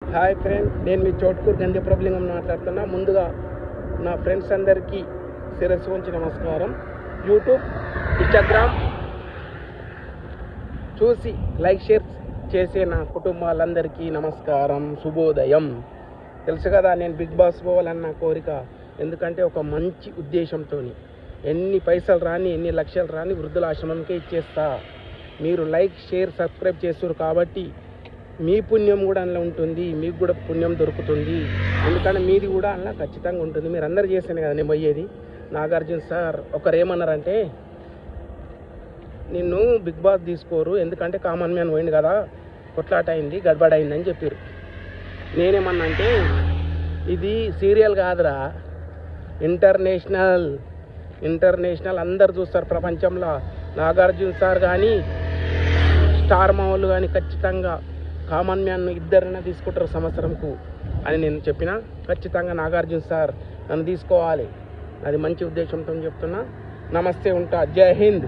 Hi friend, నేను మీ చోట్కూరు గంధి ప్రభులింగం మాట్లాడుతున్నా. ముందుగా నా ఫ్రెండ్స్ అందరికీ శిరస్సు వంచి నమస్కారం. యూట్యూబ్, ఇన్స్టాగ్రామ్ చూసి లైక్ షేర్ చేసే నా కుటుంబాలందరికీ నమస్కారం, శుభోదయం. తెలుసు కదా, నేను బిగ్ బాస్ పోవాలన్న కోరిక. ఎందుకంటే ఒక మంచి ఉద్దేశంతో ఎన్ని పైసలు రాని ఎన్ని లక్షలు రాని వృద్ధుల ఆశ్రమంకే ఇచ్చేస్తా. మీరు లైక్ షేర్ సబ్స్క్రైబ్ చేస్తారు కాబట్టి మీ పుణ్యం కూడా అందులో ఉంటుంది, మీకు కూడా పుణ్యం దొరుకుతుంది. ఎందుకంటే మీది కూడా అందులో ఖచ్చితంగా ఉంటుంది. మీరు అందరు చేస్తేనే కదా నేను పోయేది. నాగార్జున సార్ ఒకరు ఏమన్నారంటే, నిన్ను బిగ్ బాస్ తీసుకోరు ఎందుకంటే కామన్ మ్యాన్ పోయింది కదా, కొట్లాట అయింది, గడబడ అయింది అని చెప్పారు. నేనేమన్నా అంటే, ఇది సీరియల్ కాదురా, ఇంటర్నేషనల్ అందరు చూస్తారు ప్రపంచంలో. నాగార్జున సార్ కానీ స్టార్ మామూలు కానీ ఖచ్చితంగా కామన్ మ్యాన్ ఇద్దరైనా తీసుకుంటారు సంవత్సరంకు అని నేను చెప్పిన. ఖచ్చితంగా నాగార్జున సార్ నన్ను తీసుకోవాలి, అది మంచి ఉద్దేశంతో చెప్తున్నా. నమస్తే, ఉంటా. జై హింద్.